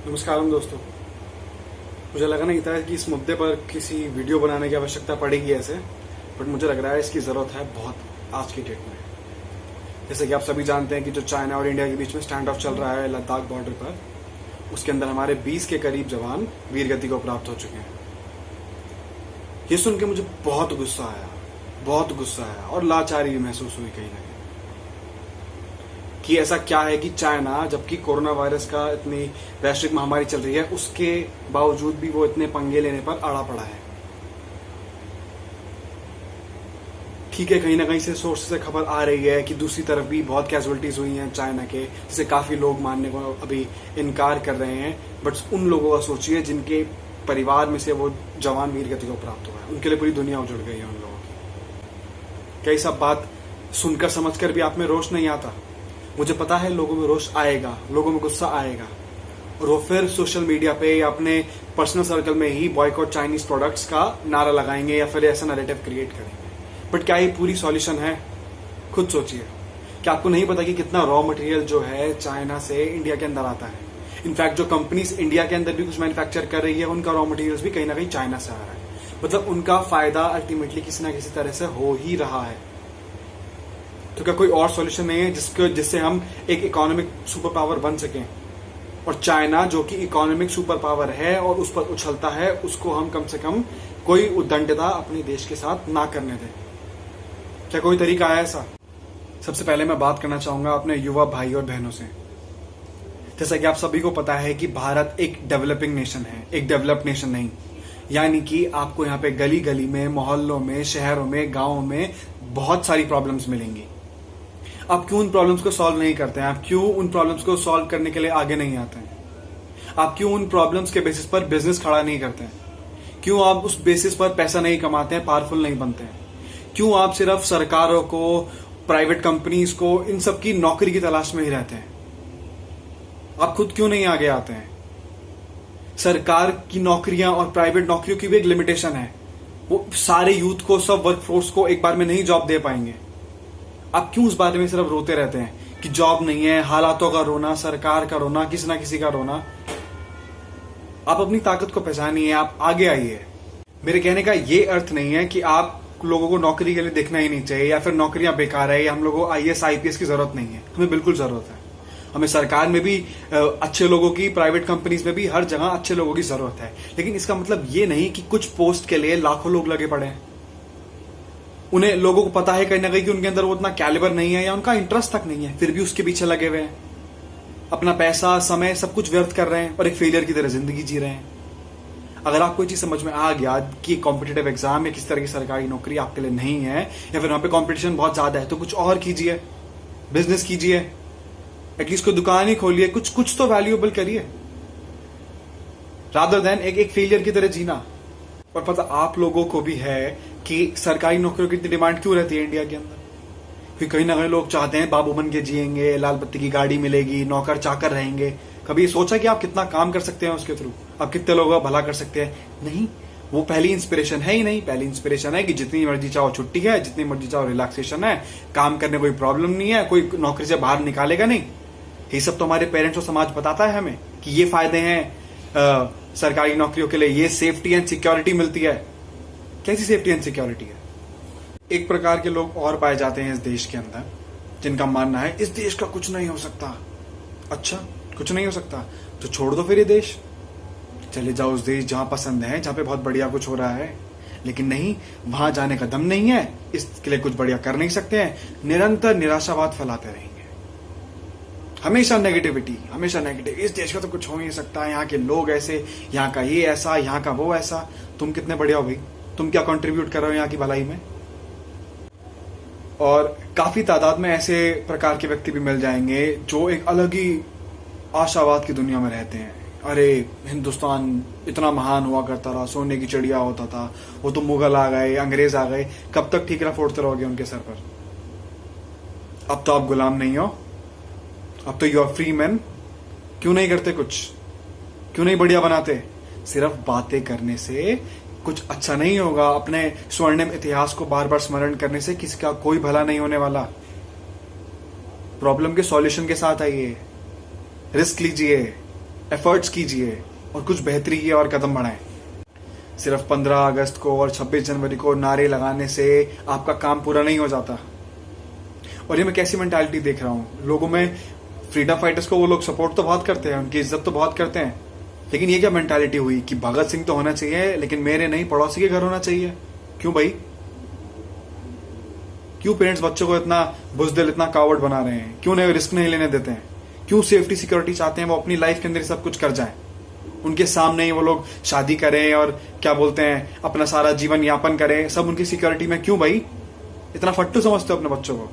नमस्कार दोस्तों। मुझे लगा नहीं था कि इस मुद्दे पर किसी वीडियो बनाने की आवश्यकता पड़ेगी ऐसे, बट मुझे लग रहा है इसकी ज़रूरत है बहुत आज की डेट में। जैसे कि आप सभी जानते हैं कि जो चाइना और इंडिया के बीच में स्टैंड ऑफ चल रहा है लद्दाख बॉर्डर पर, उसके अंदर हमारे 20 के करीब जवान वीरगति को प्राप्त हो चुके हैं। ये सुन के मुझे बहुत गुस्सा आया और लाचारी भी महसूस हुई कहीं ना कहीं कि ऐसा क्या है कि चाइना, जबकि कोरोना वायरस का इतनी वैश्विक महामारी चल रही है, उसके बावजूद भी वो इतने पंगे लेने पर अड़ा पड़ा है। ठीक है, कहीं ना कहीं से सोर्स से खबर आ रही है कि दूसरी तरफ भी बहुत कैजुअलिटीज हुई हैं चाइना के, जिसे काफी लोग मानने को अभी इनकार कर रहे हैं। बट उन लोगों का सोचिए जिनके परिवार में से वो जवान वीरगति को प्राप्त हुआ है, उनके लिए पूरी दुनिया उजड़ गई है उन लोगों की। कई सब बात सुनकर समझकर भी आप में रोष नहीं आता। मुझे पता है लोगों में रोष आएगा, लोगों में गुस्सा आएगा, और वो फिर सोशल मीडिया पे या अपने पर्सनल सर्कल में ही बॉयकॉट चाइनीज प्रोडक्ट्स का नारा लगाएंगे या फिर ऐसा नैरेटिव क्रिएट करेंगे। बट क्या ये पूरी सॉल्यूशन है? खुद सोचिए, क्या आपको नहीं पता कि कितना रॉ मटेरियल जो है चाइना से इंडिया के अंदर आता है? इनफैक्ट जो कंपनीज इंडिया के अंदर भी कुछ मैन्युफैक्चर कर रही है, उनका रॉ मटेरियल्स भी कहीं ना कहीं चाइना से आ रहा है। मतलब उनका फायदा अल्टीमेटली किसी ना किसी तरह से हो ही रहा है। तो क्या कोई और सॉल्यूशन नहीं है जिससे हम एक इकोनॉमिक सुपर पावर बन सकें? और चाइना जो कि इकोनॉमिक सुपर पावर है और उस पर उछलता है, उसको हम कम से कम कोई उद्दंडता अपने देश के साथ ना करने दें। क्या कोई तरीका है ऐसा? सबसे पहले मैं बात करना चाहूंगा अपने युवा भाई और बहनों से। जैसा कि आप सभी को पता है कि भारत एक डेवलपिंग नेशन है, एक डेवलप्ड नेशन नहीं। यानी कि आपको यहाँ पे गली गली में, मोहल्लों में, शहरों में, गांवों में बहुत सारी प्रॉब्लम्स मिलेंगी। आप क्यों उन प्रॉब्लम्स को सॉल्व नहीं करते हैं? आप क्यों उन प्रॉब्लम्स को सॉल्व करने के लिए आगे नहीं आते हैं? आप क्यों उन प्रॉब्लम्स के बेसिस पर बिजनेस खड़ा नहीं करते हैं? क्यों आप उस बेसिस पर पैसा नहीं कमाते हैं, पावरफुल नहीं बनते हैं? क्यों आप सिर्फ सरकारों को, प्राइवेट कंपनीज को, इन सब की नौकरी की तलाश में ही रहते हैं? आप खुद क्यों नहीं आगे आते हैं? सरकार की नौकरियां और प्राइवेट नौकरियों की भी एक लिमिटेशन है। वो सारे यूथ को, सब वर्कफोर्स को एक बार में नहीं जॉब दे पाएंगे। आप क्यों उस बारे में सिर्फ रोते रहते हैं कि जॉब नहीं है, हालातों का रोना, सरकार का रोना, किसी ना किसी का रोना? आप अपनी ताकत को पहचानिए, आप आगे आइए। मेरे कहने का ये अर्थ नहीं है कि आप लोगों को नौकरी के लिए देखना ही नहीं चाहिए या फिर नौकरियां बेकार है या हम लोगों को IAS IPS की जरूरत नहीं है। हमें बिल्कुल जरूरत है। हमें सरकार में भी अच्छे लोगों की, प्राइवेट कंपनीज में भी, हर जगह अच्छे लोगों की जरूरत है। लेकिन इसका मतलब ये नहीं कि कुछ पोस्ट के लिए लाखों लोग लगे पड़े हैं। उन्हें, लोगों को पता है कहीं ना कहीं कि उनके अंदर वो उतना कैलिबर नहीं है या उनका इंटरेस्ट तक नहीं है, फिर भी उसके पीछे लगे हुए हैं। अपना पैसा, समय, सब कुछ व्यर्थ कर रहे हैं और एक फेलियर की तरह जिंदगी जी रहे हैं। अगर आपको ये चीज समझ में आ गया कि कॉम्पिटिटिव एग्जाम या किसी तरह की सरकारी नौकरी आपके लिए नहीं है, या फिर वहां पे कॉम्पिटिशन बहुत ज्यादा है, तो कुछ और कीजिए, बिजनेस कीजिए, एटलीस्ट कोई दुकान ही खोलिए, कुछ तो वैल्यूएबल करिए, रादर देन एक फेलियर की तरह जीना। और पता आप लोगों को भी है कि सरकारी नौकरियों की इतनी डिमांड क्यों रहती है इंडिया के अंदर? क्योंकि कहीं ना कहीं लोग चाहते हैं बाबू बन के जिएंगे, लाल बत्ती की गाड़ी मिलेगी, नौकर चाकर रहेंगे। कभी सोचा कि आप कितना काम कर सकते हैं उसके थ्रू? आप कितने लोगों का भला कर सकते हैं? नहीं, वो पहली इंस्पिरेशन है ही नहीं। पहली इंस्पिरेशन है कि जितनी मर्जी चाहो छुट्टी है, जितनी मर्जी चाहो रिलैक्सेशन है, काम करने कोई प्रॉब्लम नहीं है, कोई नौकरी से बाहर निकालेगा नहीं। ये सब तो हमारे पेरेंट्स और समाज बताता है हमें कि ये फायदे हैं सरकारी नौकरियों के लिए, ये सेफ्टी एंड सिक्योरिटी मिलती है। कैसी सेफ्टी एंड सिक्योरिटी है? एक प्रकार के लोग और पाए जाते हैं इस देश के अंदर जिनका मानना है इस देश का कुछ नहीं हो सकता। अच्छा, कुछ नहीं हो सकता तो छोड़ दो फिर ये देश, चले जाओ उस देश जहां पसंद है, जहां पे बहुत बढ़िया कुछ हो रहा है। लेकिन नहीं, वहां जाने का दम नहीं है, इसके लिए कुछ बढ़िया कर नहीं सकते हैं, निरंतर निराशावाद फैलाते रहेंगे, हमेशा नेगेटिविटी, हमेशा नेगेटिव। इस देश का तो कुछ हो नहीं सकता, यहाँ के लोग ऐसे, यहाँ का ये ऐसा, यहाँ का वो ऐसा। तुम कितने बढ़िया हो भाई? तुम क्या कंट्रीब्यूट कर रहे हो यहाँ की भलाई में? और काफी तादाद में ऐसे प्रकार के व्यक्ति भी मिल जाएंगे जो एक अलग ही आशावाद की दुनिया में रहते हैं। अरे, हिंदुस्तान इतना महान हुआ करता रहा, सोने की चिड़िया होता था, वो तो मुगल आ गए, अंग्रेज आ गए, कब तक ठीकरा फोड़ते रहोगे उनके सर पर? अब तो आप गुलाम नहीं हो, अब तो यू आर फ्री मैन। क्यों नहीं करते कुछ? क्यों नहीं बढ़िया बनाते? सिर्फ बातें करने से कुछ अच्छा नहीं होगा। अपने स्वर्णिम इतिहास को बार बार स्मरण करने से किसी का कोई भला नहीं होने वाला। प्रॉब्लम के सॉल्यूशन के साथ आइए, रिस्क लीजिए, एफर्ट्स कीजिए और कुछ बेहतरी की और कदम बढ़ाएं। सिर्फ 15 अगस्त को और 26 जनवरी को नारे लगाने से आपका काम पूरा नहीं हो जाता। और ये मैं कैसी मेंटालिटी देख रहा हूं लोगों में, फ्रीडम फाइटर्स को वो लोग सपोर्ट तो बहुत करते हैं, उनकी इज्जत तो बहुत करते हैं, लेकिन ये क्या मेंटालिटी हुई कि भगत सिंह तो होना चाहिए लेकिन मेरे नहीं, पड़ोसी के घर होना चाहिए। क्यों भाई? क्यों पेरेंट्स बच्चों को इतना बुजदिल, इतना कावर्ड बना रहे हैं? क्यों नहीं रिस्क नहीं लेने देते हैं? क्यों सेफ्टी सिक्योरिटी चाहते हैं वो अपनी लाइफ के अंदर सब कुछ कर जाएं? उनके सामने ही वो लोग शादी करें और क्या बोलते हैं अपना सारा जीवन यापन करें, सब उनकी सिक्योरिटी में। क्यों भाई इतना फट्टू समझते हो अपने बच्चों को?